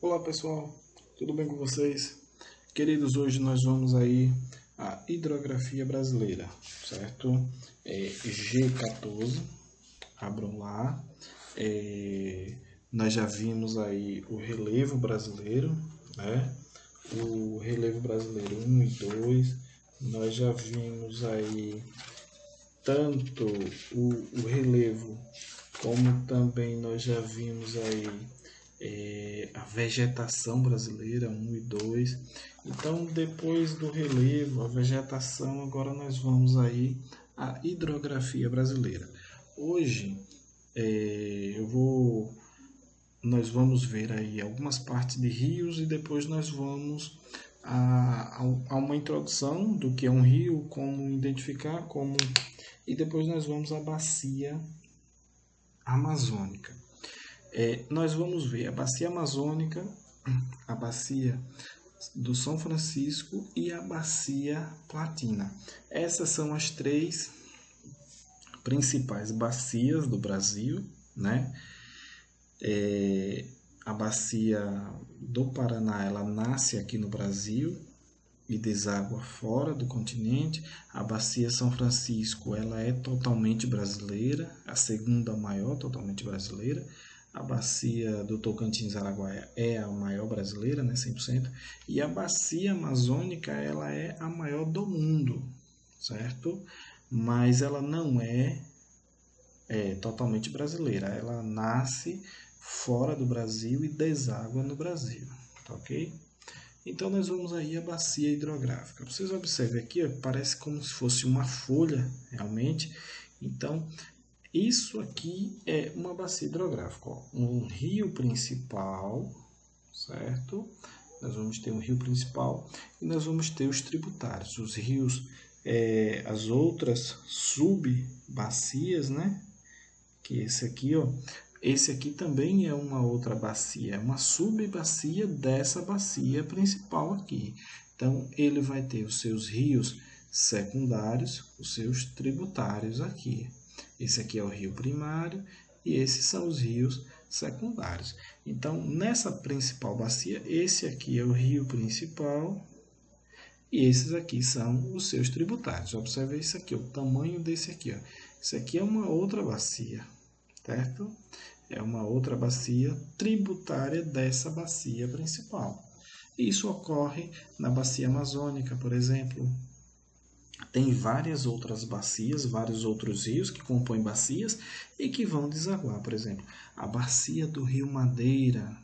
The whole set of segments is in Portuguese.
Olá pessoal, tudo bem com vocês? Queridos, hoje nós vamos aí a hidrografia brasileira, certo? G14, abram lá. Nós já vimos aí o relevo brasileiro, né? O relevo brasileiro 1 e 2. Nós já vimos aí tanto o relevo, como também nós já vimos aí a vegetação brasileira 1 e 2. Então, depois do relevo, a vegetação, agora nós vamos aí à hidrografia brasileira. Hoje nós vamos ver aí algumas partes de rios e depois nós vamos a uma introdução do que é um rio, como identificar, e depois nós vamos à bacia amazônica. Nós vamos ver a bacia amazônica, a bacia do São Francisco e a bacia platina. Essas são as três principais bacias do Brasil, né? A bacia do Paraná, ela nasce aqui no Brasil e deságua fora do continente. A bacia São Francisco, ela é totalmente brasileira, a segunda maior totalmente brasileira. A bacia do Tocantins-Araguaia é a maior brasileira, né, 100%. E a bacia amazônica, ela é a maior do mundo, certo? Mas ela não é totalmente brasileira. Ela nasce fora do Brasil e deságua no Brasil, tá ok? Então nós vamos aí à bacia hidrográfica. Vocês observem aqui, ó, parece como se fosse uma folha, realmente. Então, isso aqui é uma bacia hidrográfica, ó. Um rio principal, certo? Nós vamos ter um rio principal e nós vamos ter os tributários, os rios, as outras sub-bacias, né? Que esse aqui também é uma outra bacia, é uma sub-bacia dessa bacia principal aqui. Então, ele vai ter os seus rios secundários, os seus tributários aqui. Esse aqui é o rio primário e esses são os rios secundários. Então, nessa principal bacia, esse aqui é o rio principal e esses aqui são os seus tributários. Observe isso aqui, o tamanho desse aqui. Ó. Isso aqui é uma outra bacia, certo? É uma outra bacia tributária dessa bacia principal. Isso ocorre na bacia amazônica, por exemplo. Tem várias outras bacias, vários outros rios que compõem bacias e que vão desaguar, por exemplo, a bacia do rio Madeira,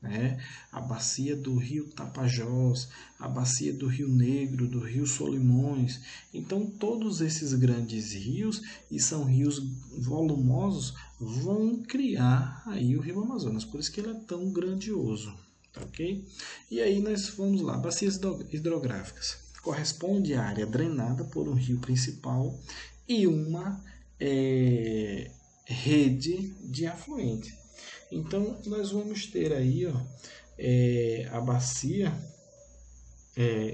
né? A bacia do rio Tapajós, a bacia do Rio Negro, do rio Solimões. Então, todos esses grandes rios, e são rios volumosos, vão criar aí o rio Amazonas, por isso que ele é tão grandioso, tá ok? E aí nós vamos lá, bacias hidrográficas. Corresponde à área drenada por um rio principal e uma rede de afluente. Então, nós vamos ter aí ó, a bacia,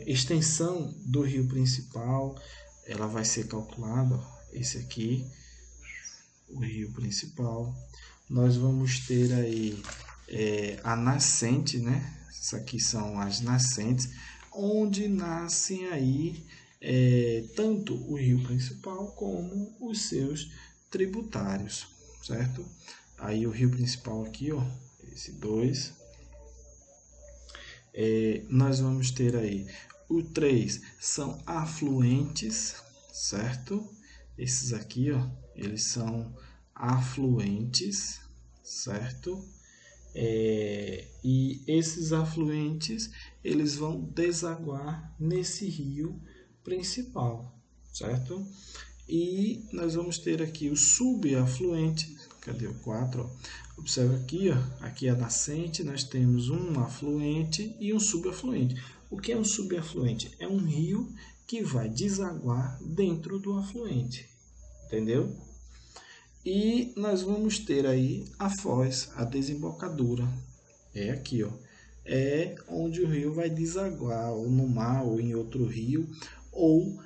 extensão do rio principal, ela vai ser calculada, ó, esse aqui, o rio principal. Nós vamos ter aí a nascente, né? Essas aqui são as nascentes, onde nascem aí tanto o rio principal como os seus tributários, certo? Aí o rio principal aqui, ó, esse 2. Nós vamos ter aí o 3 são afluentes, certo? Esses aqui, ó, eles são afluentes, certo? E esses afluentes eles vão desaguar nesse rio principal, certo? E nós vamos ter aqui o subafluente, cadê o 4? Observa aqui, ó, aqui é a nascente, nós temos um afluente e um subafluente. O que é um subafluente? É um rio que vai desaguar dentro do afluente, entendeu? E nós vamos ter aí a foz, a desembocadura. É aqui, ó. É onde o rio vai desaguar, ou no mar, ou em outro rio, ou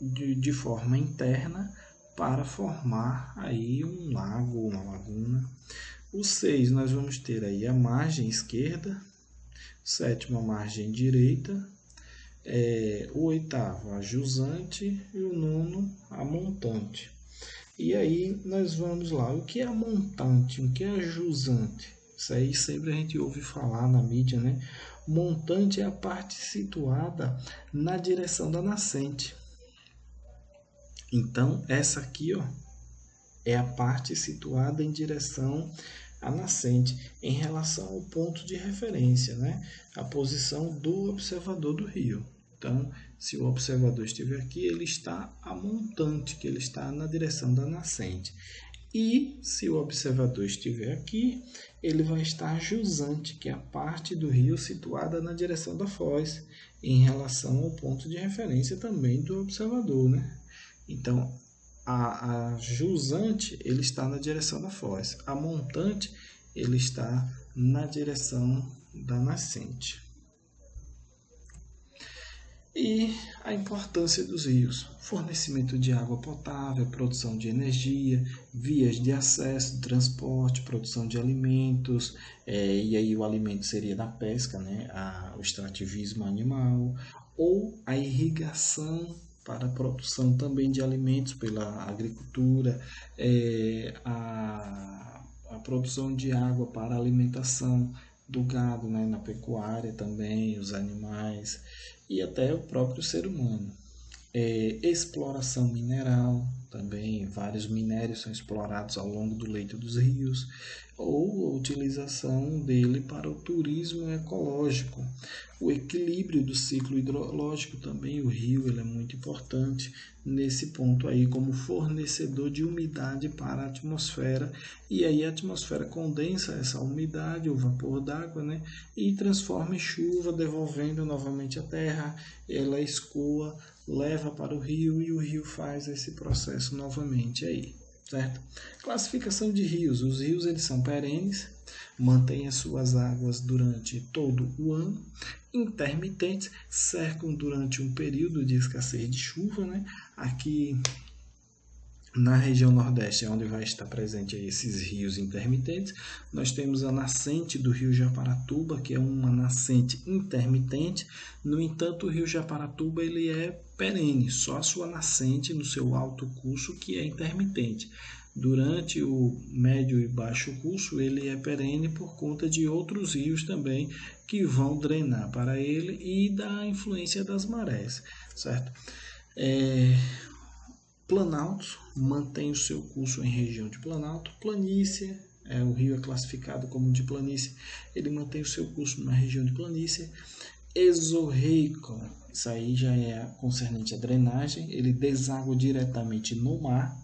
de forma interna para formar aí um lago, uma laguna. O 6 nós vamos ter aí a margem esquerda, o 7º a margem direita, o 8º a jusante e o 9º a montante. E aí nós vamos lá, o que é a montante, o que é a jusante? Isso aí sempre a gente ouve falar na mídia, né? Montante é a parte situada na direção da nascente. Então, essa aqui, ó, é a parte situada em direção à nascente, em relação ao ponto de referência, né? A posição do observador do rio. Então, se o observador estiver aqui, ele está a montante, que ele está na direção da nascente. E se o observador estiver aqui, ele vai estar jusante, que é a parte do rio situada na direção da foz, em relação ao ponto de referência também do observador, né? Então, a jusante, ele está na direção da foz. A montante, ele está na direção da nascente. E a importância dos rios: fornecimento de água potável, produção de energia, vias de acesso, transporte, produção de alimentos, e aí o alimento seria da pesca, né? O extrativismo animal, ou a irrigação para a produção também de alimentos pela agricultura, a produção de água para a alimentação do gado, né, na pecuária também, os animais e até o próprio ser humano. Exploração mineral, também vários minérios são explorados ao longo do leito dos rios, ou a utilização dele para o turismo ecológico. O equilíbrio do ciclo hidrológico também, o rio ele é muito importante nesse ponto aí, como fornecedor de umidade para a atmosfera, e aí a atmosfera condensa essa umidade, o vapor d'água, né, e transforma em chuva, devolvendo novamente a terra, ela escoa, leva para o rio e o rio faz esse processo novamente aí, certo? Classificação de rios. Os rios eles são perenes, mantêm as suas águas durante todo o ano, intermitentes, secam durante um período de escassez de chuva, né? Aqui na região nordeste é onde vai estar presente esses rios intermitentes. Nós temos a nascente do rio Japaratuba, que é uma nascente intermitente. No entanto, o rio Japaratuba ele é perene, só a sua nascente no seu alto curso que é intermitente. Durante o médio e baixo curso, ele é perene por conta de outros rios também que vão drenar para ele e da influência das marés, certo? Planalto mantém o seu curso em região de Planalto. Planície, o rio é classificado como de planície, ele mantém o seu curso na região de planície. Exorreico, isso aí já é concernente à drenagem, ele deságua diretamente no mar.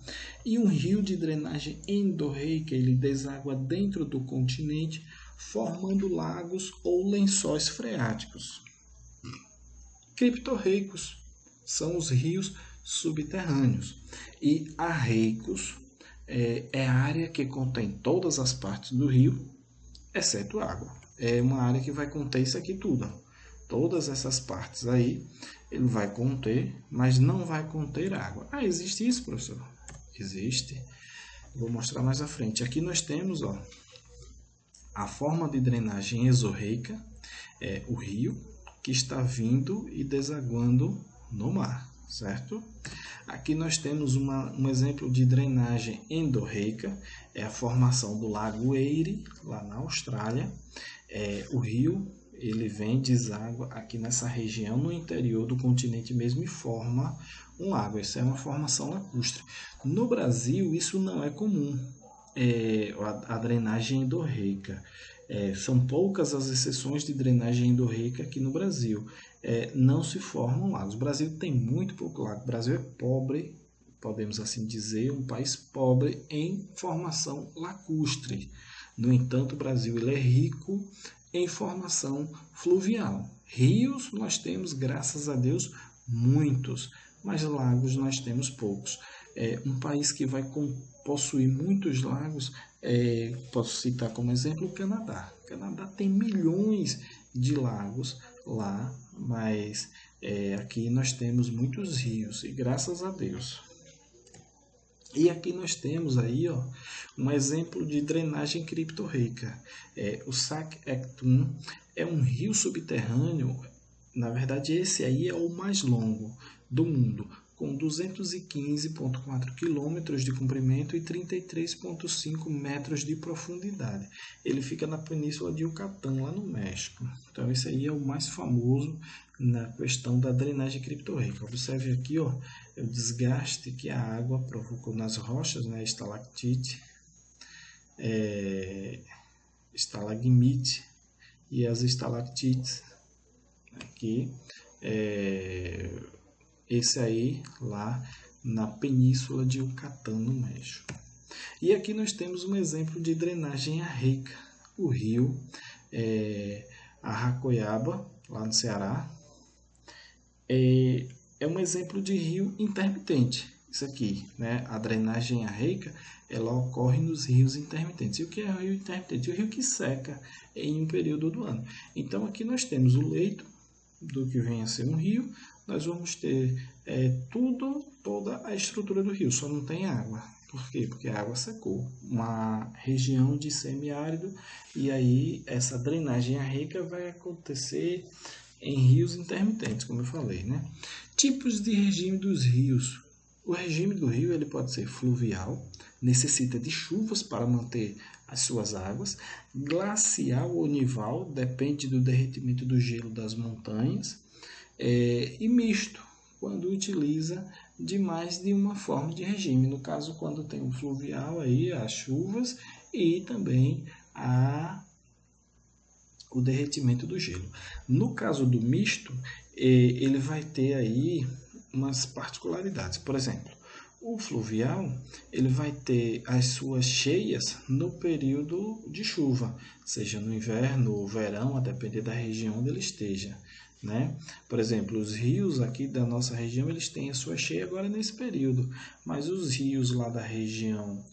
E um rio de drenagem endorreica, ele deságua dentro do continente, formando lagos ou lençóis freáticos. Criptorreicos são os rios subterrâneos, e arreicos é a área que contém todas as partes do rio, exceto água. É uma área que vai conter isso aqui tudo, todas essas partes aí ele vai conter, mas não vai conter água. Existe isso, professor? Existe. Vou mostrar mais à frente. Aqui nós temos, ó, a forma de drenagem exorreica, o rio que está vindo e desaguando no mar, certo? Aqui nós temos um exemplo de drenagem endorreica, é a formação do Lago Erie, lá na Austrália. O rio ele vem, deságua aqui nessa região, no interior do continente mesmo, e forma um lago. Isso é uma formação lacustre. No Brasil, isso não é comum, a drenagem endorreica. São poucas as exceções de drenagem endorreica aqui no Brasil. Não se formam lagos. O Brasil tem muito pouco lago. O Brasil é pobre, podemos assim dizer, um país pobre em formação lacustre. No entanto, o Brasil ele é rico em formação fluvial. Rios nós temos, graças a Deus, muitos, mas lagos nós temos poucos. Um país que vai possuir muitos lagos, posso citar como exemplo o Canadá. O Canadá tem milhões de lagos lá, mas aqui nós temos muitos rios, e graças a Deus. E aqui nós temos aí, ó, um exemplo de drenagem criptorreica. O Sac Ectum é um rio subterrâneo. Na verdade, esse aí é o mais longo do mundo, com 215,4 quilômetros de comprimento e 33,5 metros de profundidade. Ele fica na península de Yucatán, lá no México. Então, esse aí é o mais famoso na questão da drenagem criptorreica. Observe aqui, ó, o desgaste que a água provocou nas rochas, né, estalactite, estalagmite e as estalactites aqui, esse aí lá na península de Yucatán, no México. E aqui nós temos um exemplo de drenagem arreica, o rio Arracoiaba, lá no Ceará. É um exemplo de rio intermitente, isso aqui, né? A drenagem arreica, ela ocorre nos rios intermitentes. E o que é o rio intermitente? O rio que seca em um período do ano. Então, aqui nós temos o leito do que vem a ser um rio, nós vamos ter toda a estrutura do rio, só não tem água. Por quê? Porque a água secou. Uma região de semiárido, e aí essa drenagem arreica vai acontecer em rios intermitentes, como eu falei, né? Tipos de regime dos rios. O regime do rio ele pode ser fluvial, necessita de chuvas para manter as suas águas, glacial ou nival, depende do derretimento do gelo das montanhas, e misto, quando utiliza de mais de uma forma de regime. No caso, quando tem o fluvial, aí, as chuvas e também o derretimento do gelo. No caso do misto, ele vai ter aí umas particularidades. Por exemplo, o fluvial ele vai ter as suas cheias no período de chuva, seja no inverno ou verão, a depender da região onde ele esteja, né? Por exemplo, os rios aqui da nossa região eles têm a sua cheia agora nesse período, mas os rios lá da região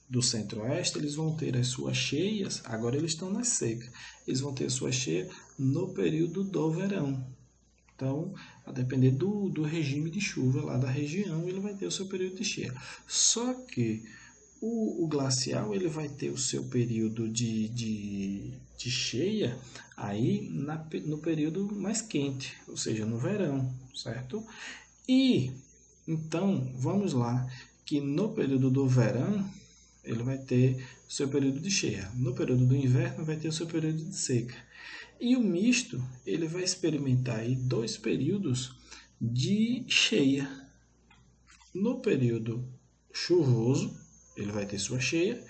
do centro-oeste, eles vão ter as suas cheias, agora eles estão na seca, eles vão ter a sua cheia no período do verão. Então, a depender do regime de chuva lá da região, ele vai ter o seu período de cheia. Só que o glacial ele vai ter o seu período de cheia aí no período mais quente, ou seja, no verão, certo? E, então, vamos lá, que no período do verão, ele vai ter o seu período de cheia. No período do inverno, vai ter o seu período de seca. E o misto, ele vai experimentar aí 2 períodos de cheia. No período chuvoso, ele vai ter sua cheia,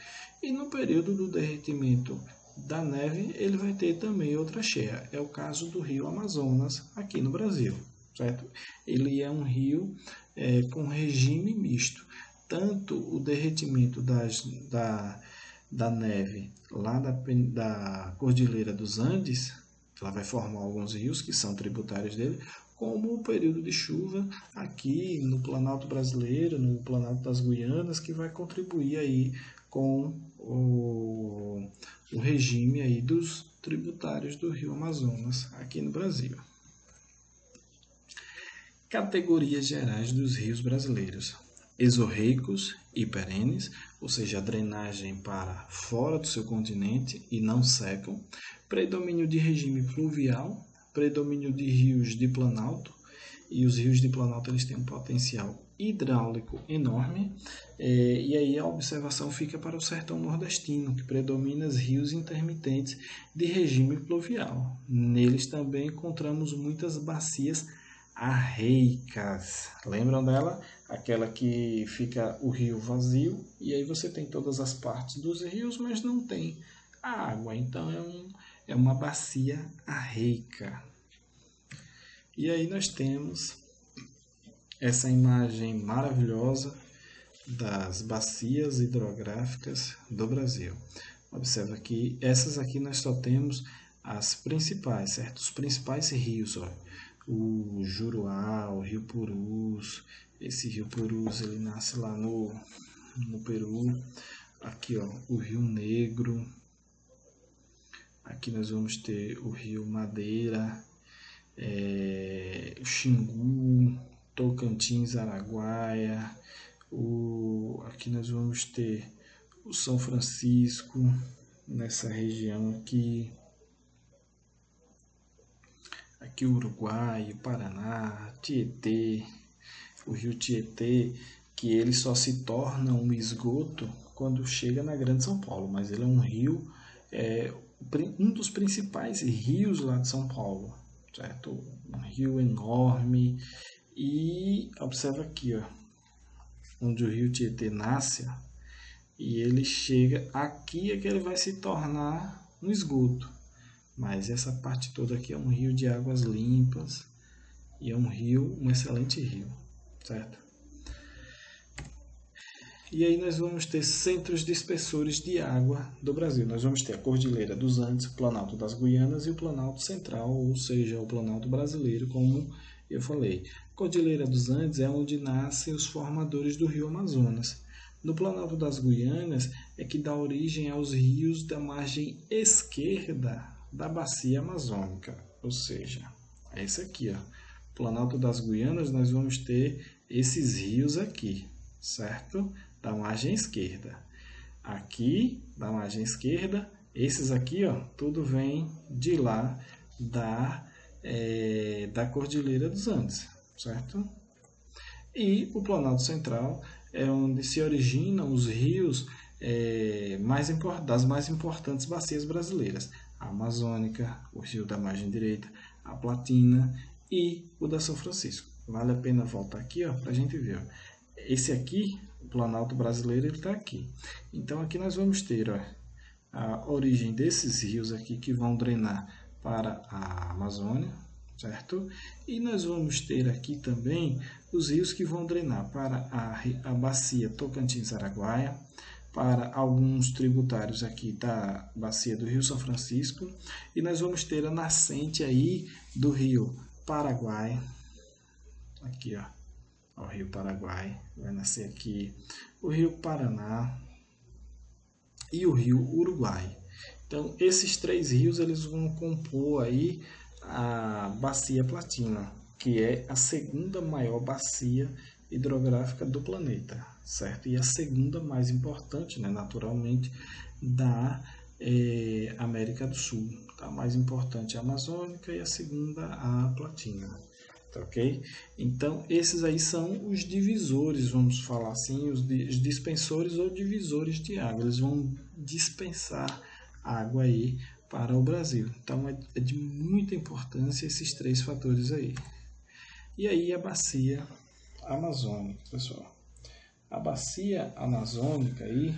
e no período do derretimento da neve, ele vai ter também outra cheia. É o caso do rio Amazonas, aqui no Brasil, certo? Ele é um rio com regime misto. Tanto o derretimento da neve lá da Cordilheira dos Andes, ela vai formar alguns rios que são tributários dele, como o período de chuva aqui no Planalto Brasileiro, no Planalto das Guianas, que vai contribuir aí com o regime aí dos tributários do Rio Amazonas aqui no Brasil. Categorias gerais dos rios brasileiros: exorreicos e perenes, ou seja, a drenagem para fora do seu continente e não secam, predomínio de regime fluvial, predomínio de rios de planalto, e os rios de planalto eles têm um potencial hidráulico enorme, e aí a observação fica para o sertão nordestino, que predomina os rios intermitentes de regime fluvial. Neles também encontramos muitas bacias arreicas. Lembram dela? Aquela que fica o rio vazio e aí você tem todas as partes dos rios, mas não tem a água. Então é uma bacia arreica. E aí nós temos essa imagem maravilhosa das bacias hidrográficas do Brasil. Observa que essas aqui nós só temos as principais, certo? Os principais rios, ó. O Juruá, o Rio Purus. Esse Rio Purus ele nasce lá no Peru. Aqui, ó, o Rio Negro. Aqui nós vamos ter o Rio Madeira, o Xingu, Tocantins, Araguaia, aqui nós vamos ter o São Francisco, nessa região aqui o Uruguai, o Paraná, Tietê, o rio Tietê, que ele só se torna um esgoto quando chega na Grande São Paulo, mas ele é um rio, um dos principais rios lá de São Paulo, certo? Um rio enorme. E observa aqui, ó, onde o rio Tietê nasce, e ele chega aqui, é que ele vai se tornar um esgoto. Mas essa parte toda aqui é um rio de águas limpas e é um excelente rio, certo? E aí nós vamos ter centros dispersores de água do Brasil. Nós vamos ter a Cordilheira dos Andes, o Planalto das Guianas e o Planalto Central, ou seja, o Planalto Brasileiro, como eu falei. A Cordilheira dos Andes é onde nascem os formadores do rio Amazonas. No Planalto das Guianas é que dá origem aos rios da margem esquerda da bacia amazônica, ou seja, é esse aqui, ó. Planalto das Guianas, nós vamos ter esses rios aqui, certo? Da margem esquerda. Aqui, da margem esquerda, esses aqui, ó, tudo vem de lá da Cordilheira dos Andes, certo? E o Planalto Central é onde se originam os rios das mais importantes bacias brasileiras. A Amazônica, o rio da margem direita, a Platina e o da São Francisco. Vale a pena voltar aqui para a gente ver. Ó. Esse aqui, o Planalto Brasileiro, ele está aqui. Então aqui nós vamos ter a origem desses rios aqui que vão drenar para a Amazônia, certo? E nós vamos ter aqui também os rios que vão drenar para a bacia Tocantins-Araguaia, para alguns tributários aqui da bacia do Rio São Francisco, e nós vamos ter a nascente aí do Rio Paraguai, aqui ó, o Rio Paraguai vai nascer aqui, o Rio Paraná e o Rio Uruguai. Então esses três rios eles vão compor aí a bacia Platina, que é a segunda maior bacia hidrográfica do planeta, certo? E a segunda mais importante, né, naturalmente, da América do Sul. A mais importante é a Amazônica e a segunda a Platina, tá ok? Então, esses aí são os divisores, vamos falar assim, os dispensores ou divisores de água. Eles vão dispensar água aí para o Brasil. Então, é de muita importância esses três fatores aí. E aí a bacia amazônica, pessoal. A bacia amazônica aí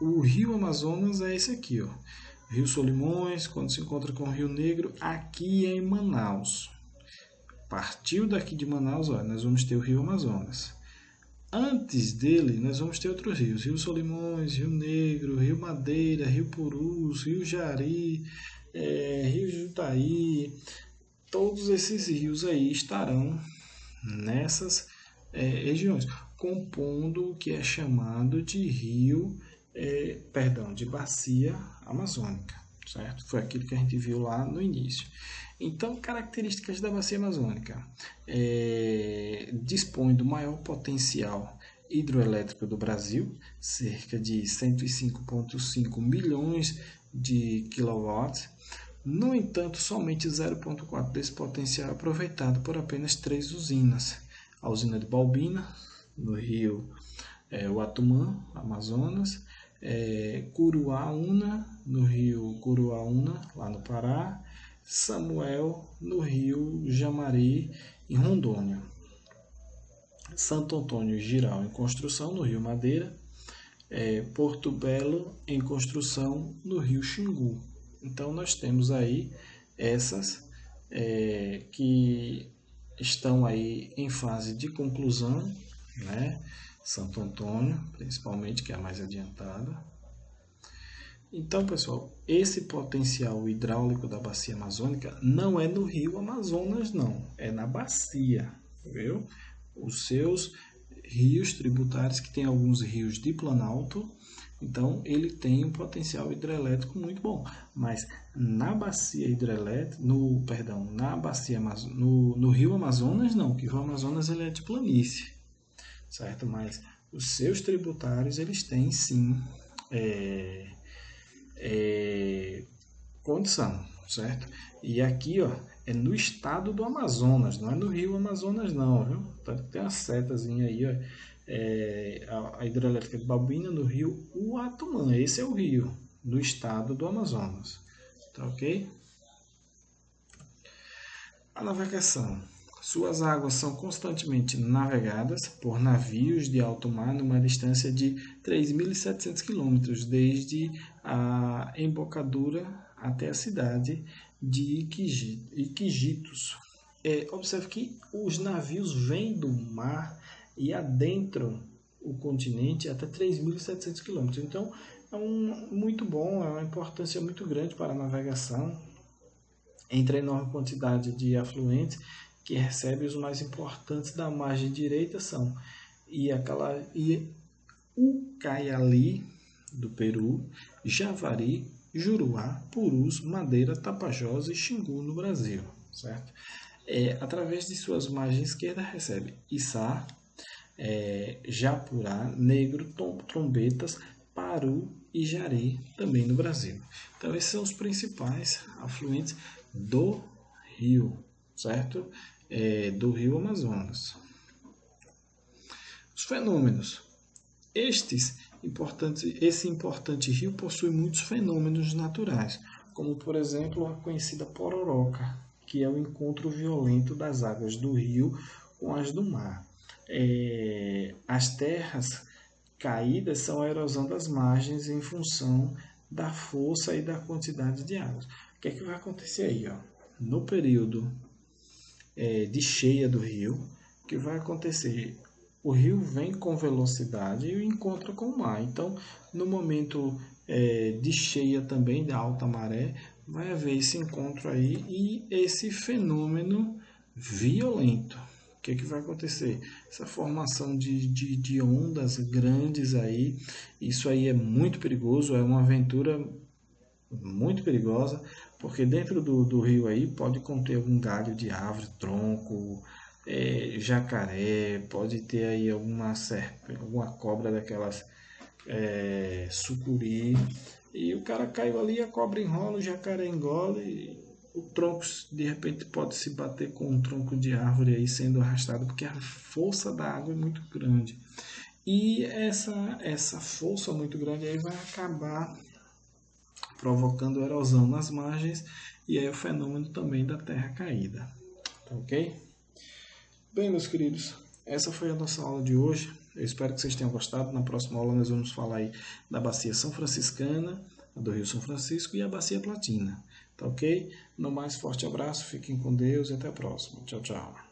o rio Amazonas é esse aqui, ó. Rio Solimões, quando se encontra com o Rio Negro, aqui é em Manaus. Partiu daqui de Manaus, ó, nós vamos ter o Rio Amazonas. Antes dele, nós vamos ter outros rios. Rio Solimões, Rio Negro, Rio Madeira, Rio Purus, Rio Jari, Rio Jutaí. Todos esses rios aí estarão nessas regiões, compondo o que é chamado de de bacia amazônica, certo? Foi aquilo que a gente viu lá no início. Então, características da bacia amazônica. Dispõe do maior potencial hidroelétrico do Brasil, cerca de 105,5 milhões de quilowatts. No entanto, somente 0,4 desse potencial é aproveitado por apenas 3 usinas. A usina de Balbina, no rio Uatumã, Amazonas, Curuaúna, no rio Curuaúna, lá no Pará, Samuel, no rio Jamari, em Rondônia, Santo Antônio Giral, em construção, no rio Madeira, Porto Belo, em construção, no rio Xingu. Então, nós temos aí essas que estão aí em fase de conclusão, né? Santo Antônio, principalmente, que é a mais adiantada. Então, pessoal, esse potencial hidráulico da bacia amazônica não é no rio Amazonas, não. É na bacia, viu? Os seus rios tributários, que tem alguns rios de planalto, então ele tem um potencial hidrelétrico muito bom. Mas na bacia hidrelétrica, no rio Amazonas não, que o rio Amazonas ele é de planície, certo? Mas os seus tributários eles têm sim condição, certo? E aqui, ó, é no estado do Amazonas, não é no rio Amazonas não, viu? Tem uma setazinha aí, ó, a hidrelétrica de Babuína no rio Uatumã, esse é o rio, no estado do Amazonas, tá ok? A navegação. Suas águas são constantemente navegadas por navios de alto mar numa distância de 3.700 quilômetros, desde a embocadura até a cidade de Iquijitos. Observe que os navios vêm do mar e adentram o continente até 3.700 quilômetros. Então, muito bom, é uma importância muito grande para a navegação entre a enorme quantidade de afluentes que recebe. Os mais importantes da margem direita são Ucayali, do Peru, Javari, Juruá, Purus, Madeira, Tapajós e Xingu, no Brasil, certo? Através de suas margens esquerdas recebe Içá, Japurá, Negro, Trombetas, Paru e Jari, também no Brasil. Então esses são os principais afluentes do rio, certo? Do rio Amazonas. Os fenômenos. Esse importante rio possui muitos fenômenos naturais, como por exemplo a conhecida pororoca, que é o encontro violento das águas do rio com as do mar. As terras caídas são a erosão das margens em função da força e da quantidade de água. O que é que vai acontecer aí? Ó? No período de cheia do rio, o que vai acontecer? O rio vem com velocidade e encontra com o mar. Então, no momento de cheia também, da alta maré, vai haver esse encontro aí e esse fenômeno violento. O que vai acontecer? Essa formação de ondas grandes aí, isso aí é muito perigoso, é uma aventura muito perigosa, porque dentro do rio aí pode conter algum galho de árvore, tronco, jacaré, pode ter aí alguma cobra daquelas sucuri, e o cara caiu ali, a cobra enrola, o jacaré engole, o tronco de repente pode se bater com um tronco de árvore aí sendo arrastado, porque a força da água é muito grande. E essa força muito grande aí vai acabar provocando erosão nas margens e aí o fenômeno também da terra caída. Tá ok? Bem, meus queridos, essa foi a nossa aula de hoje. Eu espero que vocês tenham gostado. Na próxima aula nós vamos falar aí da Bacia São Franciscana, a do Rio São Francisco e a Bacia Platina. Tá ok? No mais, forte abraço, fiquem com Deus e até a próxima. Tchau, tchau.